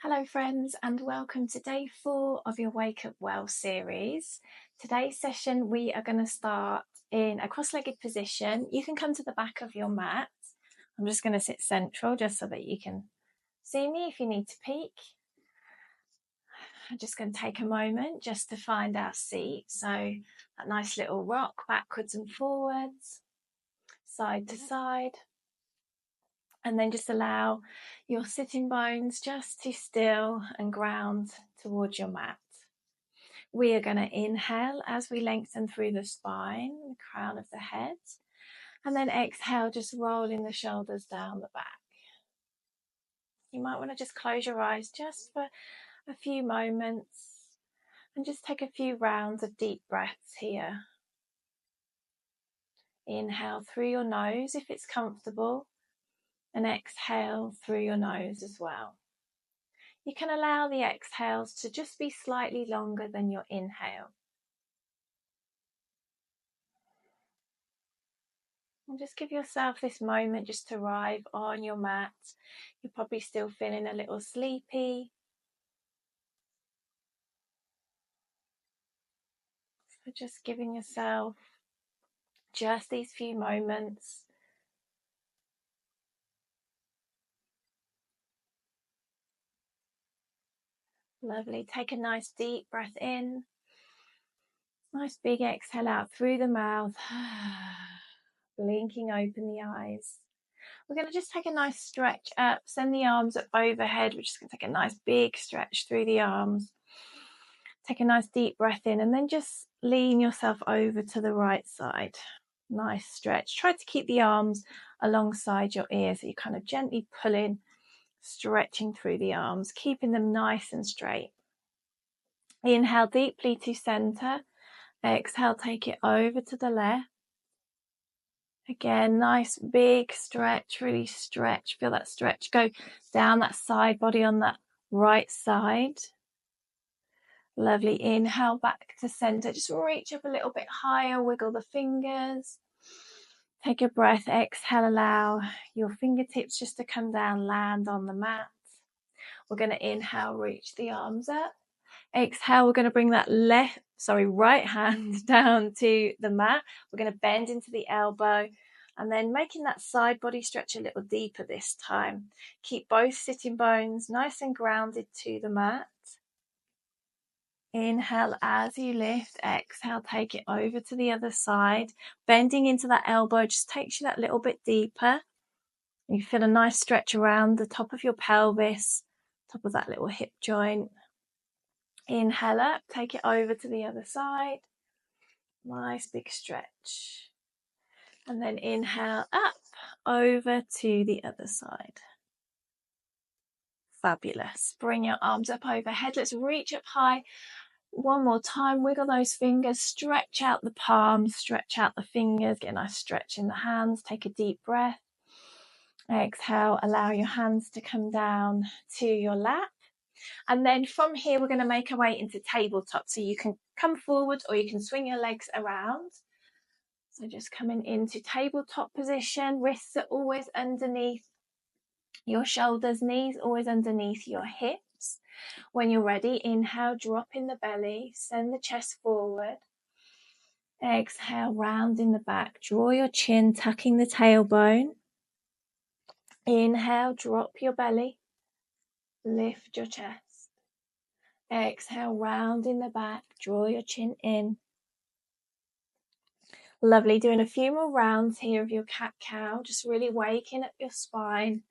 Hello friends, and welcome to day 4 of your Wake Up Well series. Today's session we are going to start in a cross-legged position. You can come to the back of your mat. I'm just going to sit central just so that you can see me if you need to peek. I'm just going to take a moment just to find our seat. So that nice little rock backwards and forwards, side to side. And then just allow your sitting bones just to still and ground towards your mat. We are going to inhale as we lengthen through the spine, the crown of the head, and then exhale, just rolling the shoulders down the back. You might want to just close your eyes just for a few moments and just take a few rounds of deep breaths here. Inhale through your nose if it's comfortable, and exhale through your nose as well. You can allow the exhales to just be slightly longer than your inhale. And just give yourself this moment just to arrive on your mat. You're probably still feeling a little sleepy. So just giving yourself just these few moments. Lovely. Take a nice deep breath in. Nice big exhale out through the mouth. Blinking open the eyes. We're going to just take a nice stretch up. Send the arms up overhead. We're just going to take a nice big stretch through the arms. Take a nice deep breath in and then just lean yourself over to the right side. Nice stretch. Try to keep the arms alongside your ears. So you're kind of gently pulling, stretching through the arms, keeping them nice and straight. Inhale deeply to center. Exhale, take it over to the left. Again, nice big stretch, really stretch. Feel that stretch go down that side body on that right side. Lovely. Inhale back to center. Just reach up a little bit higher. Wiggle the fingers. Take a breath. Exhale. Allow your fingertips just to come down, land on the mat. We're going to inhale, reach the arms up. Exhale, we're going to bring that right hand down to the mat. We're going to bend into the elbow and then making that side body stretch a little deeper this time. Keep both sitting bones nice and grounded to the mat. Inhale as you lift. Exhale, take it over to the other side. Bending into that elbow just takes you that little bit deeper. You feel a nice stretch around the top of your pelvis, top of that little hip joint. Inhale up, take it over to the other side. Nice big stretch. And then inhale up, over to the other side. Fabulous. Bring your arms up overhead. Let's reach up high. One more time, wiggle those fingers, stretch out the palms, stretch out the fingers, get a nice stretch in the hands. Take a deep breath. Exhale, allow your hands to come down to your lap. And then from here, we're going to make our way into tabletop. So you can come forward or you can swing your legs around. So just coming into tabletop position, wrists are always underneath your shoulders, knees always underneath your hips. When you're ready, inhale, drop in the belly, send the chest forward. Exhale, round in the back, draw your chin, tucking the tailbone. Inhale, drop your belly, lift your chest. Exhale, round in the back, draw your chin in. Lovely, doing a few more rounds here of your cat-cow, just really waking up your spine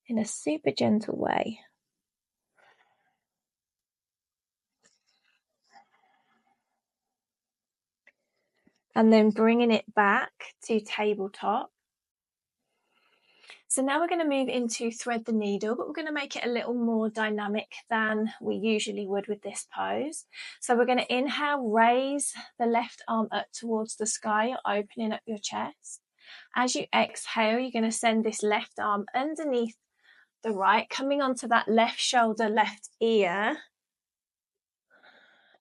in a super gentle way. And then bringing it back to tabletop. So now we're going to move into thread the needle, but we're going to make it a little more dynamic than we usually would with this pose. So we're going to inhale, raise the left arm up towards the sky. You're opening up your chest. As you exhale, you're going to send this left arm underneath the right, coming onto that left shoulder, left ear.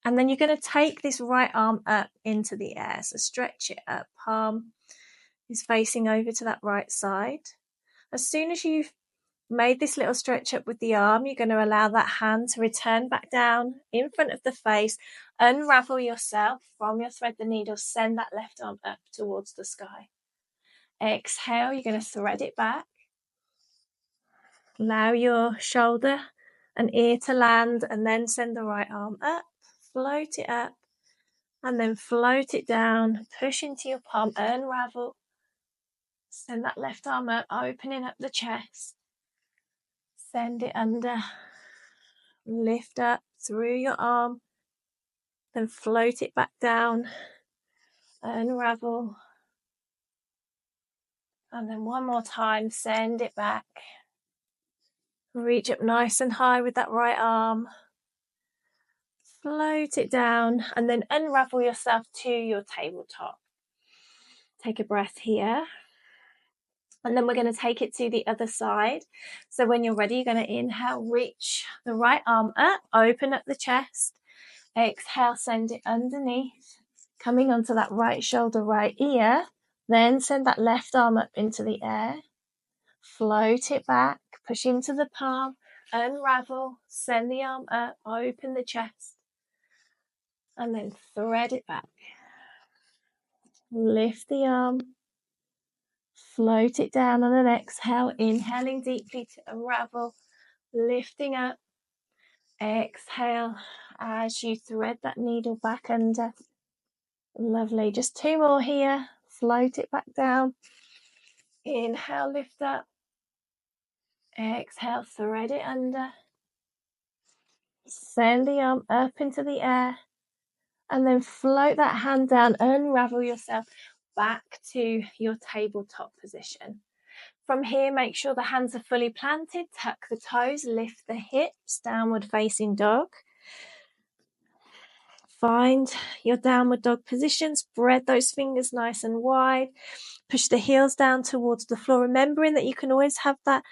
And then you're going to take this right arm up into the air. So stretch it up. Palm is facing over to that right side. As soon as you've made this little stretch up with the arm, you're going to allow that hand to return back down in front of the face. Unravel yourself from your thread the needle. Send that left arm up towards the sky. Exhale, you're going to thread it back. Allow your shoulder and ear to land, and then send the right arm up. Float it up, and then float it down. Push into your palm, unravel. Send that left arm up, opening up the chest. Send it under. Lift up through your arm, then float it back down. Unravel. And then one more time, send it back. Reach up nice and high with that right arm. Float it down, and then unravel yourself to your tabletop. Take a breath here. And then we're going to take it to the other side. So when you're ready, you're going to inhale, reach the right arm up, open up the chest. Exhale, send it underneath, coming onto that right shoulder, right ear. Then send that left arm up into the air. Float it back, push into the palm, unravel, send the arm up, open the chest. And then thread it back. Lift the arm. Float it down on an exhale, inhaling deeply to unravel, lifting up. Exhale as you thread that needle back under. Lovely. Just two more here. Float it back down. Inhale, lift up. Exhale, thread it under. Send the arm up into the air. And then float that hand down. Unravel yourself back to your tabletop position. From here, make sure the hands are fully planted. Tuck the toes, lift the hips, downward facing dog. Find your downward dog position. Spread those fingers nice and wide. Push the heels down towards the floor, remembering that you can always have that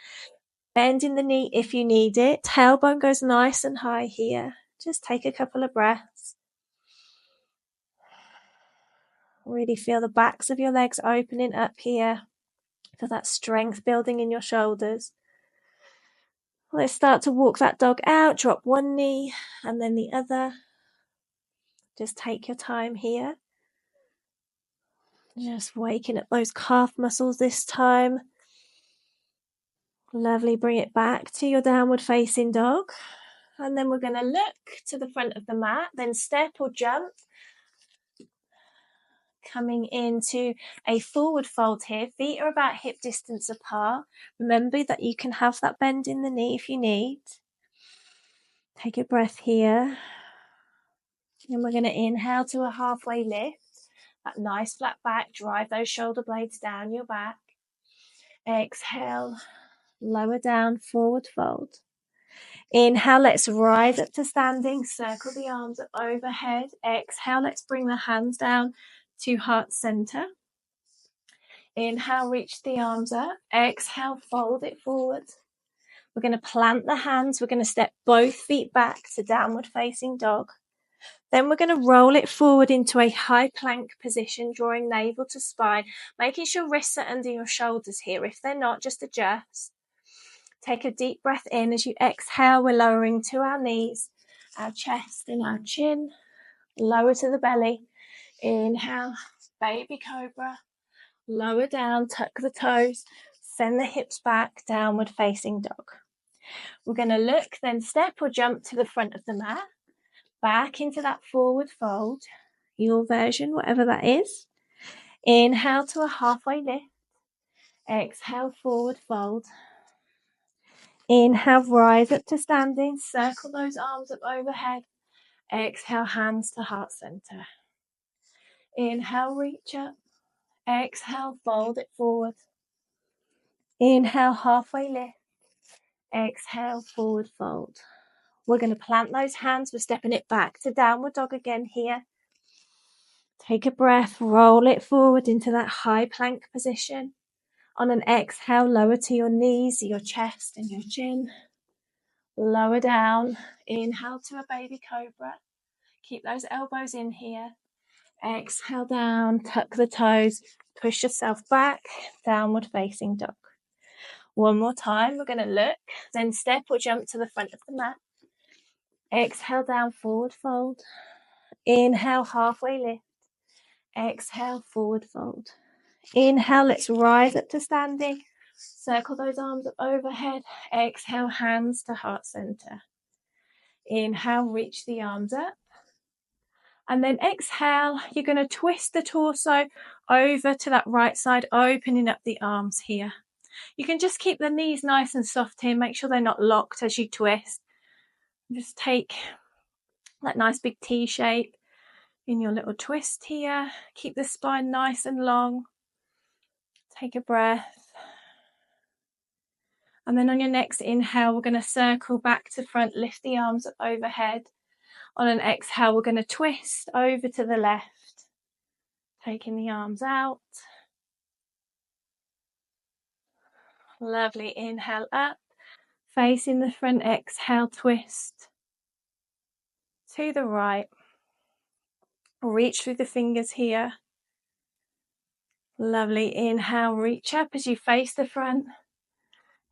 bend in the knee if you need it. Tailbone goes nice and high here. Just take a couple of breaths. Really feel the backs of your legs opening up here. Feel that strength building in your shoulders. Let's start to walk that dog out. Drop one knee and then the other. Just take your time here. Just waking up those calf muscles this time. Lovely. Bring it back to your downward facing dog. And then we're going to look to the front of the mat, then step or jump. Coming into a forward fold here. Feet are about hip distance apart. Remember that you can have that bend in the knee if you need. Take a breath here. And we're going to inhale to a halfway lift. That nice flat back. Drive those shoulder blades down your back. Exhale. Lower down, forward fold. Inhale, let's rise up to standing. Circle the arms up overhead. Exhale, let's bring the hands down to heart center. Inhale, reach the arms up. Exhale, fold it forward. We're going to plant the hands. We're going to step both feet back to downward facing dog. Then we're going to roll it forward into a high plank position, drawing navel to spine, making sure wrists are under your shoulders here. If they're not, just adjust. Take a deep breath in. As you exhale, we're lowering to our knees, our chest and our chin. Lower to the belly. Inhale, baby cobra. Lower down, tuck the toes. Send the hips back, downward facing dog. We're going to look, then step or jump to the front of the mat. Back into that forward fold. Your version, whatever that is. Inhale to a halfway lift. Exhale, forward fold. Inhale, rise up to standing. Circle those arms up overhead. Exhale, hands to heart center. Inhale, reach up. Exhale, fold it forward. Inhale, halfway lift. Exhale, forward fold. We're going to plant those hands. We're stepping it back to downward dog again here. Take a breath. Roll it forward into that high plank position. On an exhale, lower to your knees, your chest and your chin. Lower down. Inhale to a baby cobra. Keep those elbows in here. Exhale down. Tuck the toes. Push yourself back. Downward facing dog. One more time. We're going to look, then step or jump to the front of the mat. Exhale, down, forward fold. Inhale, halfway lift. Exhale, forward fold. Inhale, let's rise up to standing. Circle those arms up overhead. Exhale, hands to heart center. Inhale, reach the arms up. And then exhale, you're going to twist the torso over to that right side, opening up the arms here. You can just keep the knees nice and soft here. Make sure they're not locked as you twist. Just take that nice big T shape in your little twist here. Keep the spine nice and long. Take a breath. And then on your next inhale, we're going to circle back to front, lift the arms up overhead. On an exhale, we're going to twist over to the left, taking the arms out. Lovely. Inhale up, facing the front. Exhale, twist to the right. Reach through the fingers here. Lovely. Inhale, reach up as you face the front.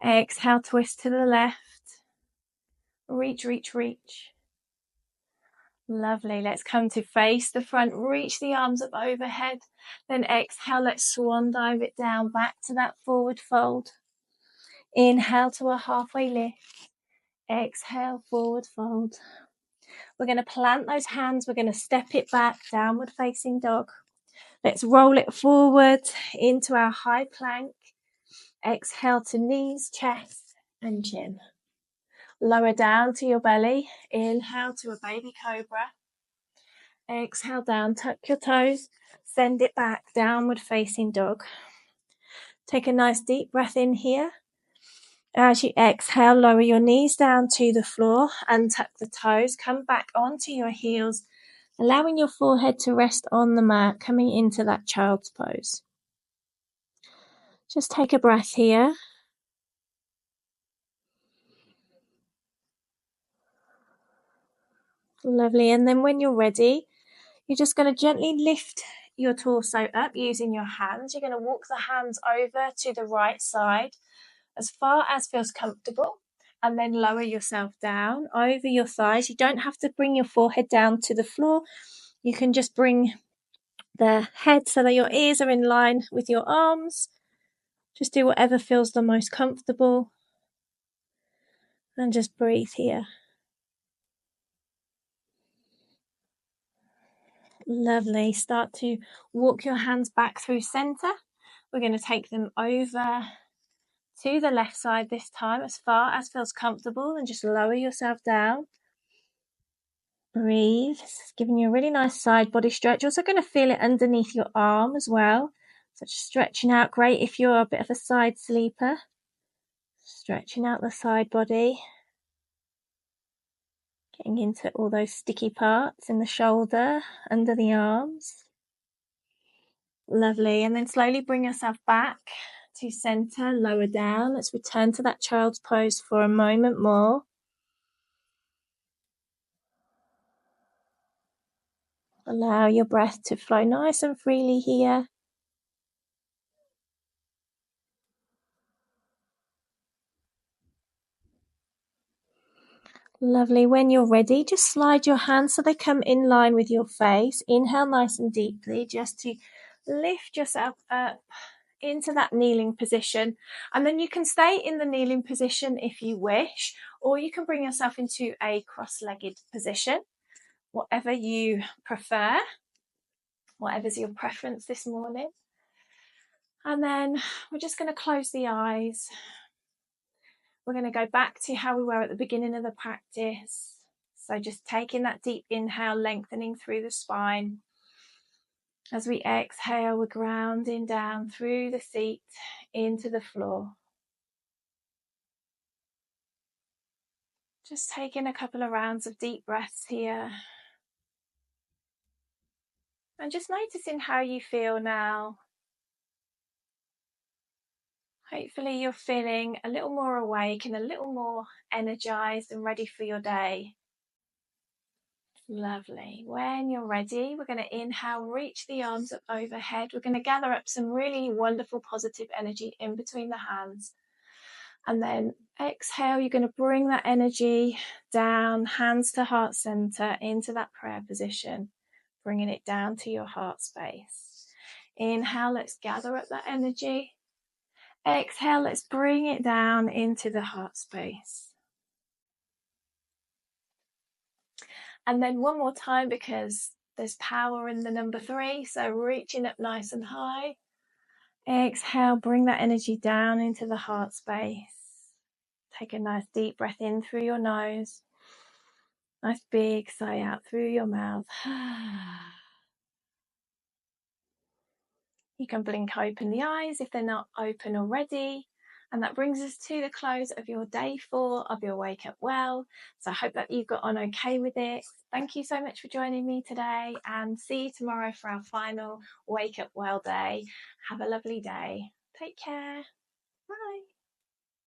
Exhale, twist to the left. Reach, reach, reach. Lovely. Let's come to face the front. Reach the arms up overhead. Then exhale, let's swan dive it down back to that forward fold. Inhale to a halfway lift. Exhale, forward fold. We're going to plant those hands. We're going to step it back, downward facing dog. Let's roll it forward into our high plank. Exhale to knees, chest and chin. Lower down to your belly. Inhale to a baby cobra. Exhale down, tuck your toes. Send it back, downward facing dog. Take a nice deep breath in here. As you exhale, lower your knees down to the floor and tuck the toes. Come back onto your heels, allowing your forehead to rest on the mat, coming into that child's pose. Just take a breath here. Lovely. And then when you're ready, you're just going to gently lift your torso up using your hands. You're going to walk the hands over to the right side as far as feels comfortable, and then lower yourself down over your thighs. You don't have to bring your forehead down to the floor. You can just bring the head so that your ears are in line with your arms. Just do whatever feels the most comfortable. And just breathe here. Lovely. Start to walk your hands back through center. We're going to take them over to the left side this time, as far as feels comfortable, and just lower yourself down. Breathe. It's giving you a really nice side body stretch. You're also going to feel it underneath your arm as well. So just stretching out. Great if you're a bit of a side sleeper. Stretching out the side body. Getting into all those sticky parts in the shoulder, under the arms. Lovely. And then slowly bring yourself back to center, lower down. Let's return to that child's pose for a moment more. Allow your breath to flow nice and freely here. Lovely. When you're ready, just slide your hands so they come in line with your face. Inhale nice and deeply, just to lift yourself up into that kneeling position. And then you can stay in the kneeling position if you wish, or you can bring yourself into a cross-legged position, whatever you prefer, whatever's your preference this morning. And then we're just going to close the eyes. We're going to go back to how we were at the beginning of the practice. So just taking that deep inhale, lengthening through the spine. As we exhale, we're grounding down through the seat into the floor. Just taking a couple of rounds of deep breaths here. And just noticing how you feel now. Hopefully you're feeling a little more awake and a little more energized and ready for your day. Lovely. When you're ready, we're going to inhale, reach the arms up overhead. We're going to gather up some really wonderful positive energy in between the hands. And then exhale, you're going to bring that energy down, hands to heart center, into that prayer position, bringing it down to your heart space. Inhale, let's gather up that energy. Exhale, let's bring it down into the heart space. And then one more time, because there's power in the number 3. So reaching up nice and high. Exhale, bring that energy down into the heart space. Take a nice deep breath in through your nose. Nice big sigh out through your mouth. You can blink open the eyes if they're not open already. And that brings us to the close of your day 4 of your Wake Up Well. So I hope that you got on okay with it. Thank you so much for joining me today, and see you tomorrow for our final Wake Up Well day. Have a lovely day. Take care. Bye.